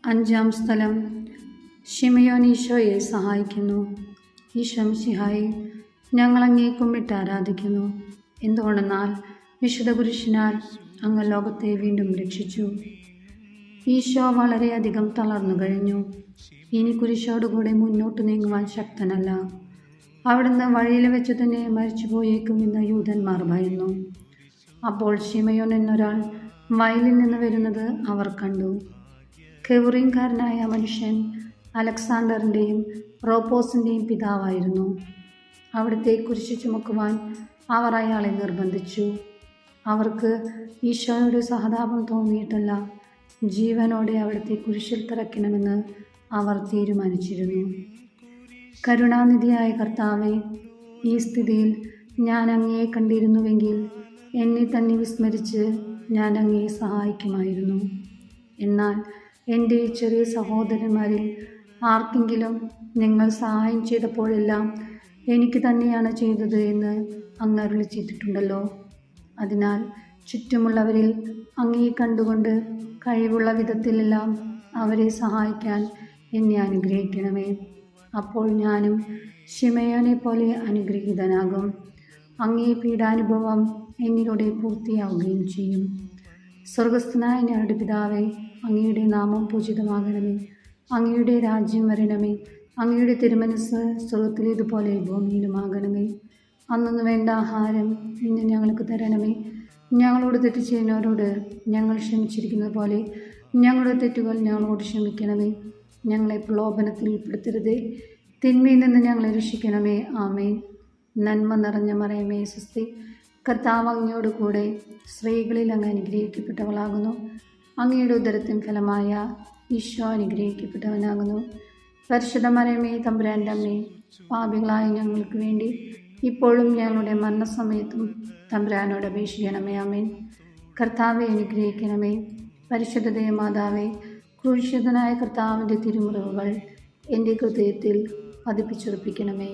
അഞ്ചാം സ്ഥലം. ശിമയോൻ ഈശോയെ സഹായിക്കുന്നു. ഈശോ മിശിഹായെ, ഞങ്ങൾ അങ്ങേ കുമ്പിട്ട് ആരാധിക്കുന്നു. എന്തുകൊണ്ടെന്നാൽ വിശുദ്ധ കുരിശിനാൽ അങ്ങ് ലോകത്തെ വീണ്ടും രക്ഷിച്ചു. ഈശോ വളരെയധികം തളർന്നു കഴിഞ്ഞു. ഇനി കുരിശോടുകൂടെ മുന്നോട്ട് നീങ്ങുവാൻ ശക്തനല്ല. അവിടുന്ന് വഴിയിൽ വെച്ച് തന്നെ മരിച്ചു പോയേക്കുമെന്ന് യൂതന്മാർ ഭയന്നു. അപ്പോൾ ശിമയോൻ എന്നൊരാൾ വയലിൽ നിന്ന് വരുന്നത് അവർ കണ്ടു. കെവറീൻകാരനായ മനുഷ്യൻ അലക്സാണ്ടറിൻ്റെയും റോപ്പോസിൻ്റെയും പിതാവായിരുന്നു. അവിടുത്തെ കുരിശ് ചുമക്കുവാൻ അവർ അയാളെ നിർബന്ധിച്ചു. അവർക്ക് ഈശോയോട് സഹതാപം തോന്നിയിട്ടല്ല, ജീവനോടെ അവിടുത്തെ കുരിശിൽ തറയ്ക്കണമെന്ന് അവർ തീരുമാനിച്ചിരുന്നു. കരുണാനിധിയായ കർത്താവേ, ഈ സ്ഥിതിയിൽ ഞാൻ അങ്ങയെ കണ്ടിരുന്നുവെങ്കിൽ എന്നെ തന്നെ വിസ്മരിച്ച് ഞാൻ അങ്ങയെ സഹായിക്കുമായിരുന്നു. എന്നാൽ എൻ്റെ ഈ ചെറിയ സഹോദരന്മാരിൽ ആർക്കെങ്കിലും നിങ്ങൾ സഹായം ചെയ്തപ്പോഴെല്ലാം എനിക്ക് തന്നെയാണ് ചെയ്തത് എന്ന് അങ്ങ് അരുളി ചെയ്തിട്ടുണ്ടല്ലോ. അതിനാൽ ചുറ്റുമുള്ളവരിൽ അങ്ങയെ കണ്ടുകൊണ്ട് കഴിവുള്ള വിധത്തിലെല്ലാം അവരെ സഹായിക്കാൻ എന്നെ അനുഗ്രഹിക്കണമേ. അപ്പോൾ ഞാനും ശിമയോനെ പോലെ അനുഗ്രഹീതനാകും. അങ്ങേ പീഡാനുഭവം എന്നിലൂടെ പൂർത്തിയാവുകയും ചെയ്യും. സ്വർഗസ്ഥനായ ഞങ്ങളുടെ പിതാവേ, അങ്ങയുടെ നാമം പൂജിതമാകണമേ. അങ്ങയുടെ രാജ്യം വരണമേ. അങ്ങയുടെ തിരുമനസ് സ്വർഗത്തിലേതുപോലെ ഭൂമിയിലുമാകണമേ. അന്നു വേണ്ട ആഹാരം ഇന്ന് ഞങ്ങൾക്ക് തരണമേ. ഞങ്ങളോട് തെറ്റ് ചെയ്യുന്നവരോട് ഞങ്ങൾ ക്ഷമിച്ചിരിക്കുന്നത് പോലെ ഞങ്ങളുടെ തെറ്റുകൾ ഞങ്ങളോട് ക്ഷമിക്കണമേ. ഞങ്ങളെ പ്രലോഭനത്തിൽ ഉൾപ്പെടുത്തരുതേ, തിന്മയിൽ നിന്ന് ഞങ്ങളെ രക്ഷിക്കണമേ. ആമേൻ. നന്മ നിറഞ്ഞ മറിയമേ സ്വസ്തി, കർത്താവ് അങ്ങയോട് കൂടെ സ്ത്രീകളിൽ അങ്ങ് അനുഗ്രഹിക്കപ്പെട്ടവളാകുന്നു. അങ്ങയുടെ ഉദരത്തിൻ ഫലമായ ഈശോ അനുഗ്രഹിക്കപ്പെട്ടവനാകുന്നു. പരിശുദ്ധ മറിയമേ തമ്പുരാൻ്റെ അമ്മേ, പാപികളായ ഞങ്ങൾക്ക് വേണ്ടി ഇപ്പോഴും ഞങ്ങളുടെ മരണസമയത്തും തമ്പുരാനോട് അപേക്ഷിക്കണമേ. ആമേൻ. കർത്താവെ അനുഗ്രഹിക്കണമേ. പരിശുദ്ധ ദേവമാതാവേ, ക്രൂശിതനായ കർത്താവിൻ്റെ തിരുമുറിവുകൾ എൻ്റെ ഹൃദയത്തിൽ പതിപ്പിച്ചുറപ്പിക്കണമേ.